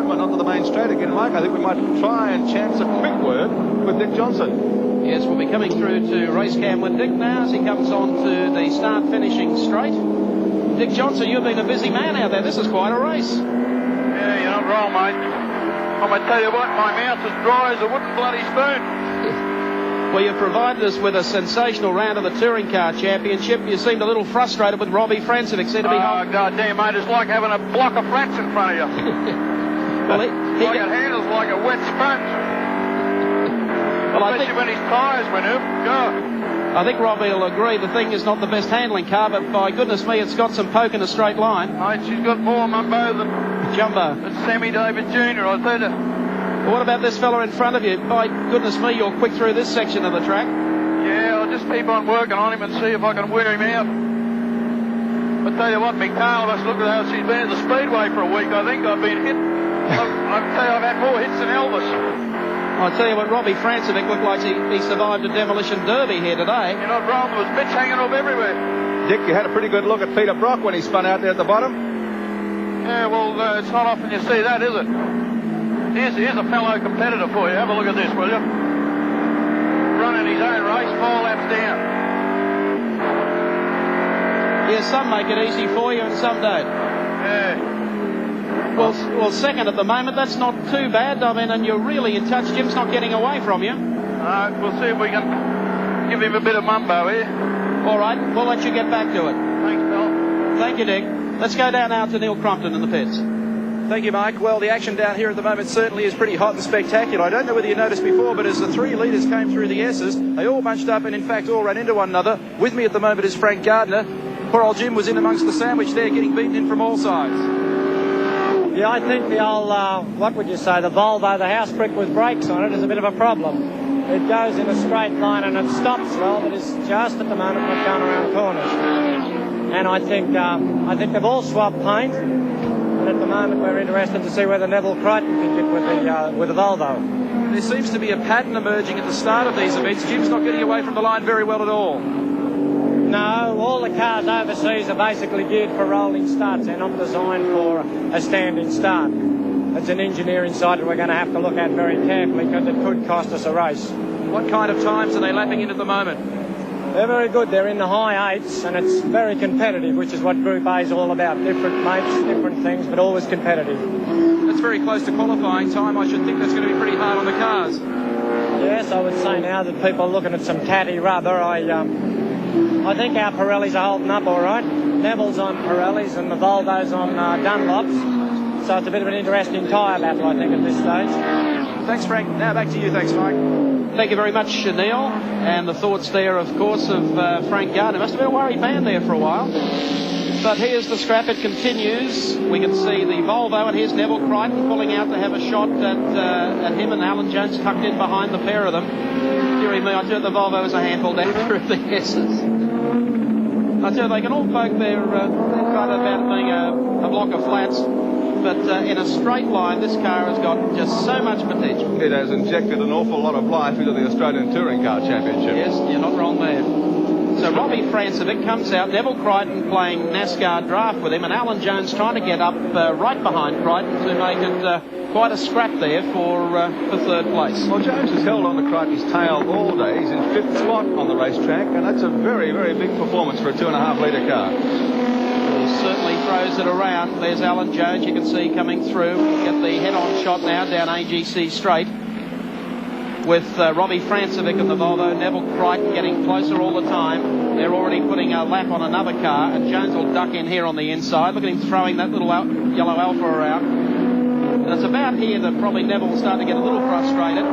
moment onto the main straight again, Mike. I think we might try and chance a quick word with Dick Johnson. Yes, we'll be coming through to race cam with Dick now as he comes on to the start-finishing straight. Dick Johnson, you've been a busy man out there. This is quite a race. Yeah, you're not wrong, mate. I'm going to tell you what, my mouth's as dry as a wooden bloody spoon. Well, you've provided us with a sensational round of the Touring Car Championship. You seemed a little frustrated with Robbie Francevic. Seemed to be God damn, mate, it's like having a block of flats in front of you. Well, it handles like a wet sponge. Well, especially when his tyres went up. God. I think Robbie will agree the thing is not the best handling car, but by goodness me, it's got some poke in a straight line. Mate, she's got more mumbo than Jumbo. It's Sammy Davis Jr., I tell you. Well, what about this fella in front of you? By goodness me, you're quick through this section of the track. Yeah, I'll just keep on working on him and see if I can wear him out. But tell you what, Mick Carlos, look at how she's been at the Speedway for a week. I think I've been hit. I tell you, I've had more hits than Elvis. I tell you what, Robbie Francevic looked like he survived a demolition derby here today. You're not wrong, there was bits hanging off everywhere. Dick, you had a pretty good look at Peter Brock when he spun out there at the bottom. Yeah, well, it's not often you see that, is it? Here's a fellow competitor for you. Have a look at this, will you? Running his own race, 4 laps down. Yeah, some make it easy for you and some don't. Yeah. Well, second at the moment, that's not too bad. I mean, and you're really in touch. Jim's not getting away from you. We'll see if we can give him a bit of mumbo here. All right, we'll let you get back to it. Thanks, Bill. Thank you, Dick. Let's go down now to Neil Crompton in the pits. Thank you, Mike. Well, the action down here at the moment certainly is pretty hot and spectacular. I don't know whether you noticed before, but as the 3 leaders came through the S's, they all bunched up and, in fact, all ran into one another. With me at the moment is Frank Gardner. Poor old Jim was in amongst the sandwich there, getting beaten in from all sides. Yeah, I think the old, what would you say, the Volvo, the house brick with brakes on it is a bit of a problem. It goes in a straight line and it stops well, but it's just at the moment not going around corners. And I think they've all swapped paint. And at the moment, we're interested to see whether Neville Crichton can get with the Volvo. There seems to be a pattern emerging at the start of these events. Jim's not getting away from the line very well at all. No, all the cars overseas are basically geared for rolling starts. They're not designed for a standing start. It's an engineering side that we're going to have to look at very carefully because it could cost us a race. What kind of times are they lapping in at the moment? They're very good. They're in the high 8s, and it's very competitive, which is what Group A is all about. Different mates, different things, but always competitive. That's very close to qualifying time. I should think that's going to be pretty hard on the cars. Yes, I would say now that people are looking at some tatty rubber, I think our Pirellis are holding up all right. Neville's on Pirellis and the Volvo's on Dunlops. So it's a bit of an interesting tyre battle, I think, at this stage. Thanks, Frank. Now back to you. Thanks, Mike. Thank you very much, Neil. And the thoughts there, of course, of Frank Gardner. Must have been a worried man there for a while. But here's the scrap. It continues. We can see the Volvo, and here's Neville Crichton pulling out to have a shot at him, and Alan Jones tucked in behind the pair of them. Dearie me, I tell you, the Volvo is a handful down through the S's. I tell you, they can all poke their fun about being a block of flats. But in a straight line, this car has got just so much potential. It has injected an awful lot of life into the Australian Touring Car Championship. Yes, you're not wrong there. So Robbie Francevic comes out, Neville Crichton playing NASCAR draft with him, and Alan Jones trying to get up right behind Crichton to make it quite a scrap there for third place. Well, Jones has held on to Crichton's tail all day. He's in 5th spot on the racetrack, and that's a very, very big performance for a 2.5 litre car. He certainly throws it around. There's Alan Jones, you can see coming through. Get the head-on shot now down AGC straight with Robbie Francevic and the Volvo. Neville Crichton getting closer all the time. They're already putting a lap on another car, and Jones will duck in here on the inside. Look at him throwing that little yellow Alpha around. And it's about here that probably Neville will start to get a little frustrated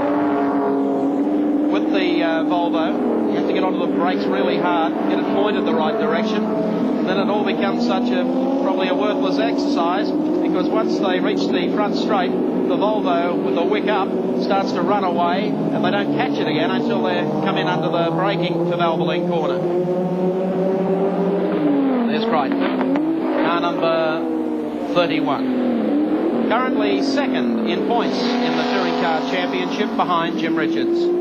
with the Volvo. You have to get onto the brakes really hard, get it pointed the right direction. Then it all becomes probably a worthless exercise, because once they reach the front straight, the Volvo with the wick up starts to run away, and they don't catch it again until they come in under the braking for Valvoline corner. There's Crichton, car number 31. Currently second in points in the Touring Car Championship behind Jim Richards.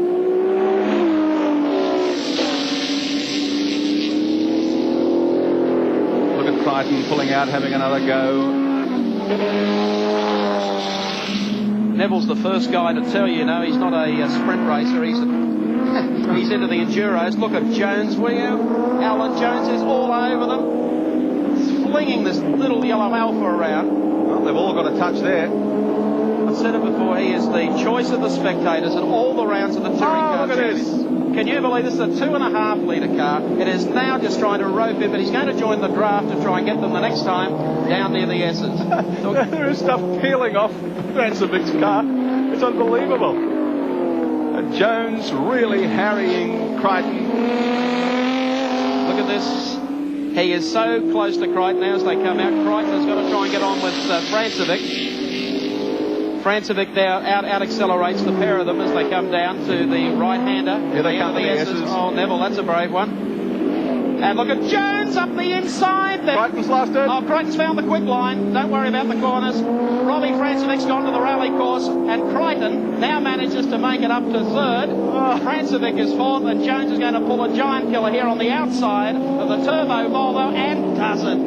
Crichton pulling out, having another go. Neville's the first guy to tell you, no, he's not a sprint racer. He's into the enduros. Look at Jones, will you? Alan Jones is all over them, flinging this little yellow alpha around. Well, they've all got a touch there. I've said it before, he is the choice of the spectators in all the rounds of the touring car. Look at this. Can you believe this is a 2.5 litre car? It is now just trying to rope in, but he's going to join the draft to try and get them the next time down near the S's. There is stuff peeling off Francevic's car. It's unbelievable. And Jones really harrying Crichton. Look at this. He is so close to Crichton now as they come out. Crichton has got to try and get on with Francevic. Francevic now out accelerates the pair of them as they come down to the right-hander. Here they come, the S's. Oh, Neville, that's a brave one. And look at Jones up the inside there. Crichton's lost it. Oh, Crichton's found the quick line. Don't worry about the corners. Robbie Francevic's gone to the rally course, and Crichton now manages to make it up to third. Oh. Francevic is fourth, and Jones is going to pull a giant killer here on the outside of the Turbo Volvo, and does it.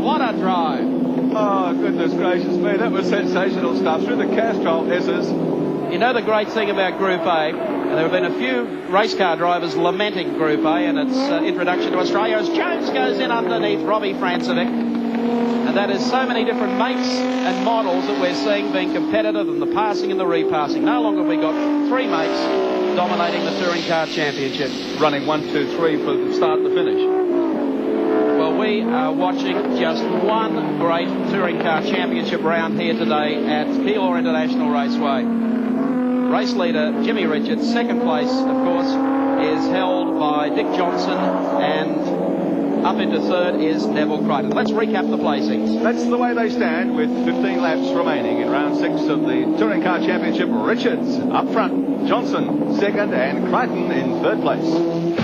What a drive. Oh, goodness gracious me. That was sensational stuff through the Castrol S's. You know the great thing about Group A, and there have been a few race car drivers lamenting Group A and its introduction to Australia, as Jones goes in underneath Robbie Francevic. And that is so many different makes and models that we're seeing being competitive, and the passing and the repassing. No longer have we got three makes dominating the Touring Car Championship. Running 1, 2, 3 from start to finish. Well, we are watching just one great Touring Car Championship round here today at Calder International Raceway. Race leader Jimmy Richards. Second place, of course, is held by Dick Johnson, and up into third is Neville Crichton. Let's recap the placings. That's the way they stand with 15 laps remaining in round 6 of the Touring Car Championship. Richards up front, Johnson second, and Crichton in third place.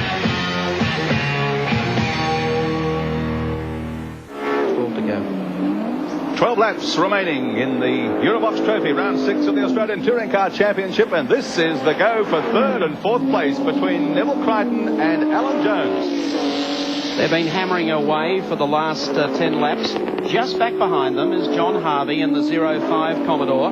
12 laps remaining in the Eurobox Trophy, round 6 of the Australian Touring Car Championship, and this is the go for third and fourth place between Neville Crichton and Alan Jones. They've been hammering away for the last 10 laps. Just back behind them is John Harvey in the 05 Commodore.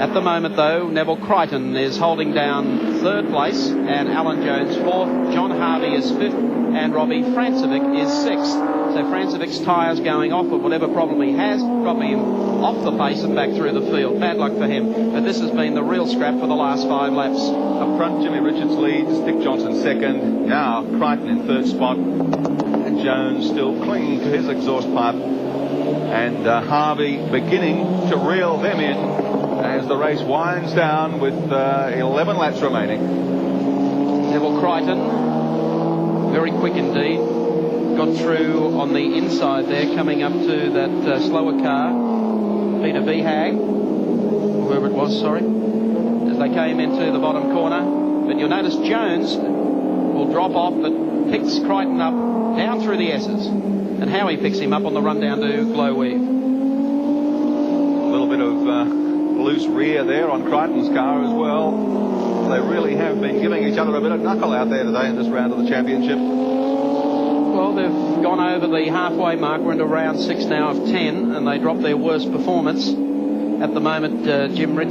At the moment, though, Neville Crichton is holding down third place, and Alan Jones fourth. John Harvey is fifth, and Robbie Francevic is sixth. So Francevic's tyres going off, of whatever problem he has, dropping him off the pace and back through the field. Bad luck for him. But this has been the real scrap for the last 5 laps. Up front, Jimmy Richards leads, Dick Johnson second. Now Crichton in third spot, and Jones still clinging to his exhaust pipe. And Harvey beginning to reel them in as the race winds down with 11 laps remaining. Neville Crichton, very quick indeed. Got through on the inside there, coming up to that slower car, Peter Behag, whoever it was, sorry, as they came into the bottom corner. But you'll notice Jones will drop off, but picks Crichton up down through the S's. And how he picks him up on the run down to Glowweave. A little bit of loose rear there on Crichton's car as well. They really have been giving each other a bit of knuckle out there today in this round of the championship. Well, they've gone over the halfway mark. We're into round 6 now of 10, and they dropped their worst performance. At the moment, Jim Richards